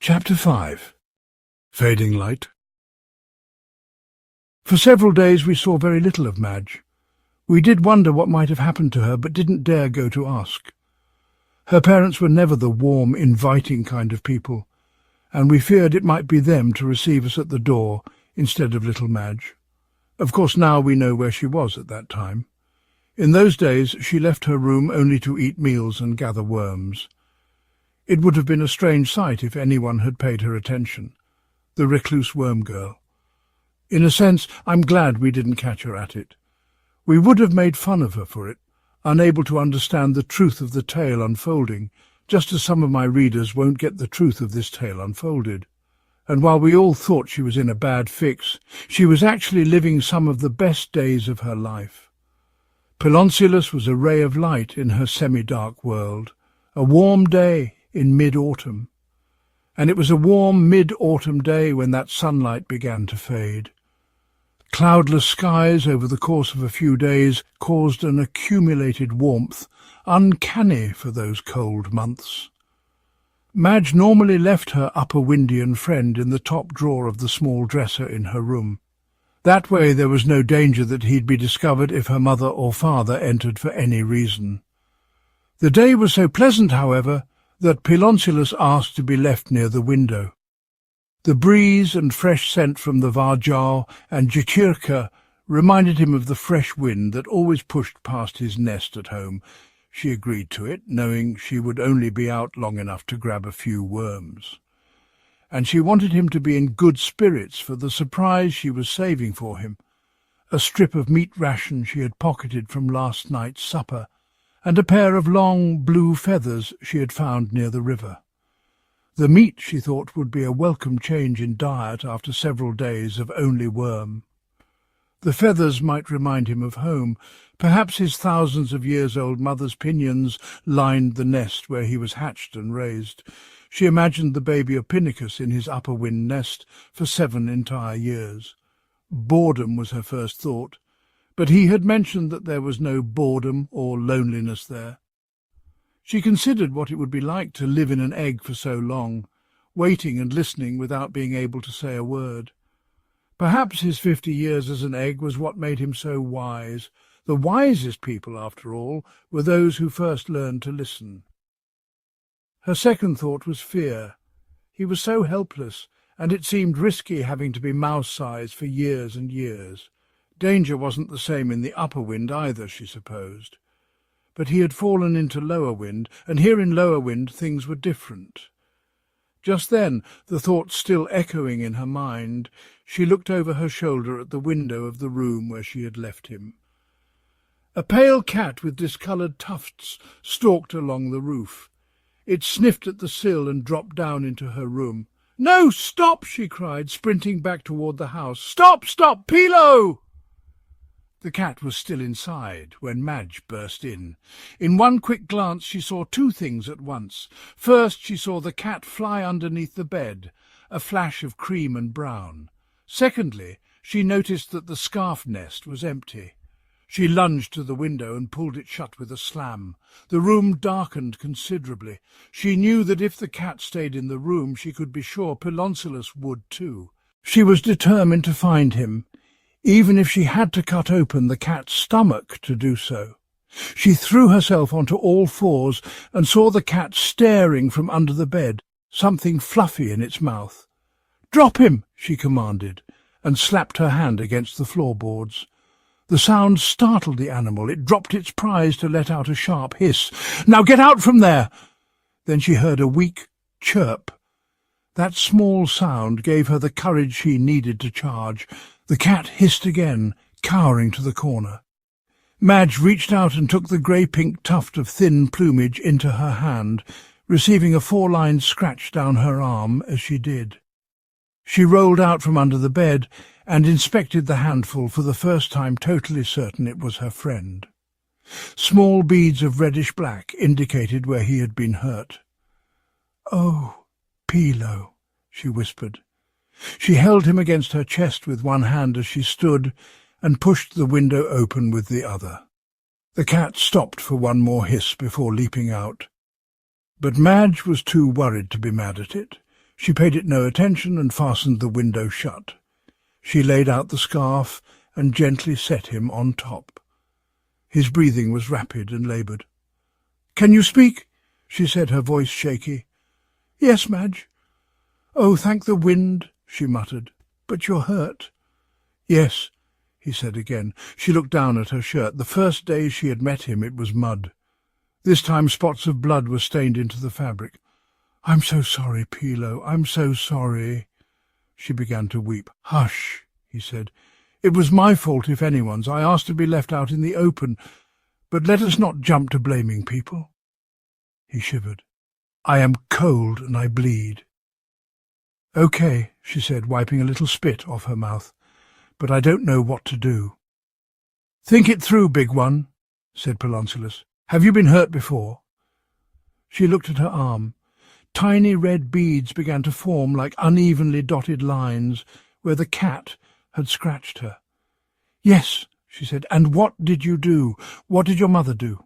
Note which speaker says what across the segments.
Speaker 1: Chapter 5. Fading Light. For several days we saw very little of Madge. We did wonder what might have happened to her, but didn't dare go to ask. Her parents were never the warm, inviting kind of people, and we feared it might be them to receive us at the door instead of little Madge. Of course now we know where she was at that time. In those days she left her room only to eat meals and gather worms. It would have been a strange sight if anyone had paid her attention, the recluse worm girl. In a sense, I'm glad we didn't catch her at it. We would have made fun of her for it, unable to understand the truth of the tale unfolding, just as some of my readers won't get the truth of this tale unfolded. And while we all thought she was in a bad fix, she was actually living some of the best days of her life. Piloncilus was a ray of light in her semi-dark world, a warm day in mid-autumn. And it was a warm mid-autumn day when that sunlight began to fade. Cloudless skies over the course of a few days caused an accumulated warmth, uncanny for those cold months. Madge normally left her upper Windian friend in the top drawer of the small dresser in her room. That way there was no danger that he'd be discovered if her mother or father entered for any reason. The day was so pleasant, however, that Piloncilus asked to be left near the window. The breeze and fresh scent from the varjal and jechirka reminded him of the fresh wind that always pushed past his nest at home. She agreed to it, knowing she would only be out long enough to grab a few worms. And she wanted him to be in good spirits for the surprise she was saving for him, a strip of meat ration she had pocketed from last night's supper, and a pair of long blue feathers she had found near the river. The meat, she thought, would be a welcome change in diet after several days of only worm. The feathers might remind him of home. Perhaps his thousands of years-old mother's pinions lined the nest where he was hatched and raised. She imagined the baby Ophinicus in his upper wind nest for 7 entire years. Boredom was her first thought, but he had mentioned that there was no boredom or loneliness there. She considered what it would be like to live in an egg for so long, waiting and listening without being able to say a word. Perhaps his 50 years as an egg was what made him so wise. The wisest people, after all, were those who first learned to listen. Her second thought was fear. He was so helpless, and it seemed risky having to be mouse-sized for years and years. Danger wasn't the same in the upper wind either, she supposed. But he had fallen into lower wind, and here in lower wind things were different. Just then, the thought still echoing in her mind, she looked over her shoulder at the window of the room where she had left him. A pale cat with discoloured tufts stalked along the roof. It sniffed at the sill and dropped down into her room. "No, stop!" she cried, sprinting back toward the house. "Stop, stop, Pilo!" The cat was still inside when Madge burst in. In one quick glance she saw 2 things at once. First she saw the cat fly underneath the bed, a flash of cream and brown. Secondly, she noticed that the scarf nest was empty. She lunged to the window and pulled it shut with a slam. The room darkened considerably. She knew that if the cat stayed in the room she could be sure Piloncilus would too. She was determined to find him, even if she had to cut open the cat's stomach to do so. She threw herself onto all fours and saw the cat staring from under the bed, something fluffy in its mouth. "Drop him!" she commanded, and slapped her hand against the floorboards. The sound startled the animal. It dropped its prize to let out a sharp hiss. "Now get out from there!" Then she heard a weak chirp. That small sound gave her the courage she needed to charge. The cat hissed again, cowering to the corner. Madge reached out and took the grey-pink tuft of thin plumage into her hand, receiving a 4-line scratch down her arm as she did. She rolled out from under the bed and inspected the handful for the first time, totally certain it was her friend. Small beads of reddish-black indicated where he had been hurt. "Oh, Pilo," she whispered. She held him against her chest with one hand as she stood and pushed the window open with the other. The cat stopped for one more hiss before leaping out. But Madge was too worried to be mad at it. She paid it no attention and fastened the window shut. She laid out the scarf and gently set him on top. His breathing was rapid and laboured. "Can you speak?" she said, her voice shaky. "Yes, Madge." "Oh, thank the wind," she muttered. "But you're hurt." "Yes," he said again. She looked down at her shirt. The first day she had met him it was mud. This time spots of blood were stained into the fabric. "I'm so sorry, Pilo, I'm so sorry." She began to weep. "Hush," he said. "It was my fault, if anyone's. I asked to be left out in the open. But let us not jump to blaming people." He shivered. "I am cold and I bleed." "Okay," she said, wiping a little spit off her mouth. "But I don't know what to do." "Think it through, big one," said Piloncilus. "Have you been hurt before?" She looked at her arm. Tiny red beads began to form like unevenly dotted lines where the cat had scratched her. "Yes," she said. "And what did you do? What did your mother do?"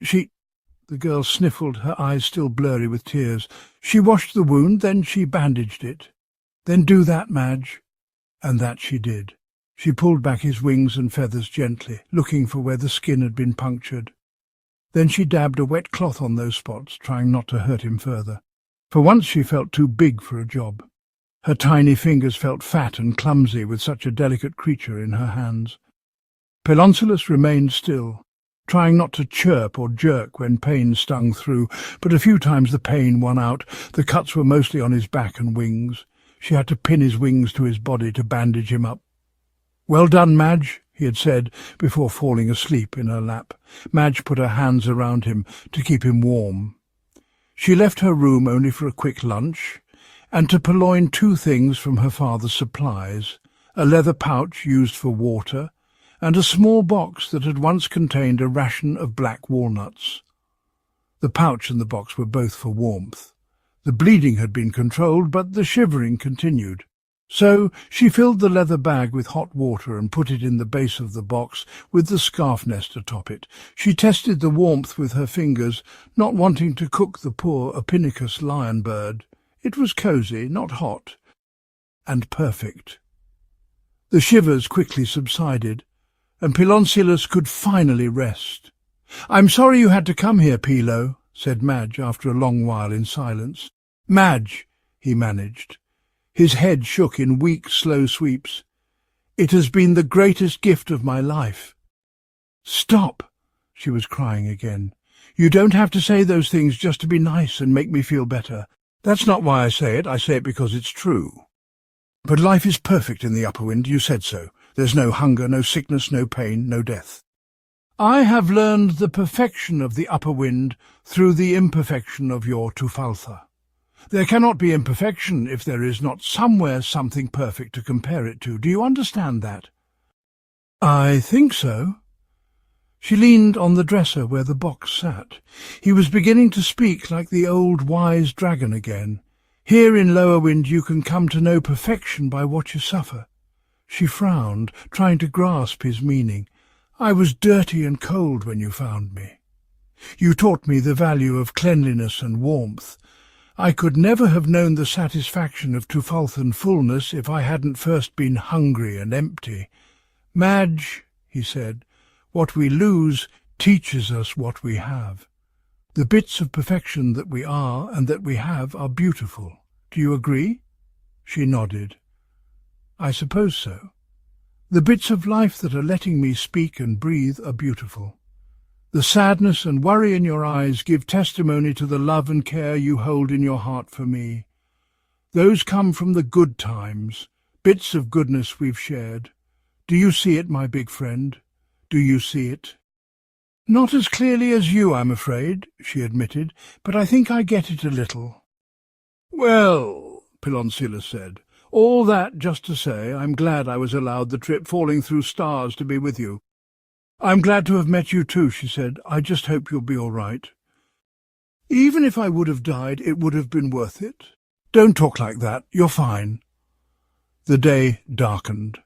Speaker 1: The girl sniffled, her eyes still blurry with tears. "She washed the wound, then she bandaged it." "Then do that, Madge." And that she did. She pulled back his wings and feathers gently, looking for where the skin had been punctured. Then she dabbed a wet cloth on those spots, trying not to hurt him further. For once she felt too big for a job. Her tiny fingers felt fat and clumsy with such a delicate creature in her hands. Piloncilus remained still, trying not to chirp or jerk when pain stung through, but a few times the pain won out. The cuts were mostly on his back and wings. She had to pin his wings to his body to bandage him up. "Well done, Madge," he had said before falling asleep in her lap. Madge put her hands around him to keep him warm. She left her room only for a quick lunch, and to purloin 2 things from her father's supplies, a leather pouch used for water, and a small box that had once contained a ration of black walnuts. The pouch and the box were both for warmth. The bleeding had been controlled, but the shivering continued. So she filled the leather bag with hot water and put it in the base of the box with the scarf nest atop it. She tested the warmth with her fingers, not wanting to cook the poor Ophinicus lion bird. It was cosy, not hot, and perfect. The shivers quickly subsided, and Piloncilus could finally rest. "I'm sorry you had to come here, Pilo," said Madge after a long while in silence. "Madge," he managed. His head shook in weak, slow sweeps. "It has been the greatest gift of my life." "Stop!" She was crying again. "You don't have to say those things just to be nice and make me feel better. That's not why I say it because it's true. But life is perfect in the upper wind, you said so. There's no hunger, no sickness, no pain, no death. I have learned the perfection of the upper wind through the imperfection of your Tufaltha. There cannot be imperfection if there is not somewhere something perfect to compare it to. Do you understand that?" "I think so." She leaned on the dresser where the box sat. He was beginning to speak like the old wise dragon again. "Here in lower wind you can come to know perfection by what you suffer." She frowned, trying to grasp his meaning. "I was dirty and cold when you found me. You taught me the value of cleanliness and warmth. I could never have known the satisfaction of Tufalthan fullness if I hadn't first been hungry and empty. Madge," he said, "what we lose teaches us what we have. The bits of perfection that we are and that we have are beautiful. Do you agree?" She nodded. "I suppose so. The bits of life that are letting me speak and breathe are beautiful. The sadness and worry in your eyes give testimony to the love and care you hold in your heart for me. Those come from the good times, bits of goodness we've shared. Do you see it, my big friend? Do you see it?" "Not as clearly as you, I'm afraid," she admitted, "but I think I get it a little." "Well," Piloncilus said, "all that just to say I'm glad I was allowed the trip falling through stars to be with you." "I'm glad to have met you too," she said. "I just hope you'll be all right." "Even if I would have died, it would have been worth it." "Don't talk like that. You're fine." The day darkened.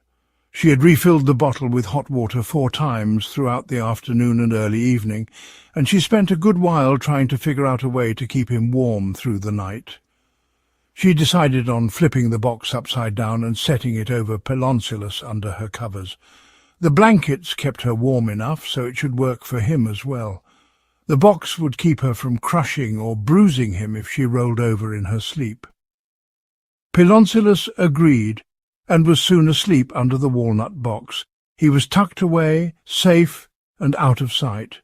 Speaker 1: She had refilled the bottle with hot water 4 times throughout the afternoon and early evening, and she spent a good while trying to figure out a way to keep him warm through the night. She decided on flipping the box upside down and setting it over Piloncilus under her covers. The blankets kept her warm enough, so it should work for him as well. The box would keep her from crushing or bruising him if she rolled over in her sleep. Piloncilus agreed, and was soon asleep under the walnut box. He was tucked away, safe and out of sight.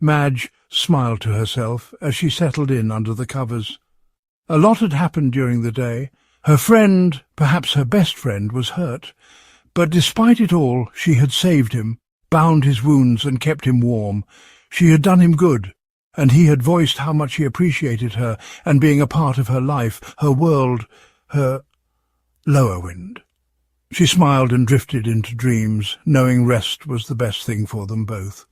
Speaker 1: Madge smiled to herself as she settled in under the covers. A lot had happened during the day. Her friend, perhaps her best friend, was hurt, but despite it all she had saved him, bound his wounds and kept him warm. She had done him good, and he had voiced how much he appreciated her and being a part of her life, her world, her lower wind. She smiled and drifted into dreams, knowing rest was the best thing for them both.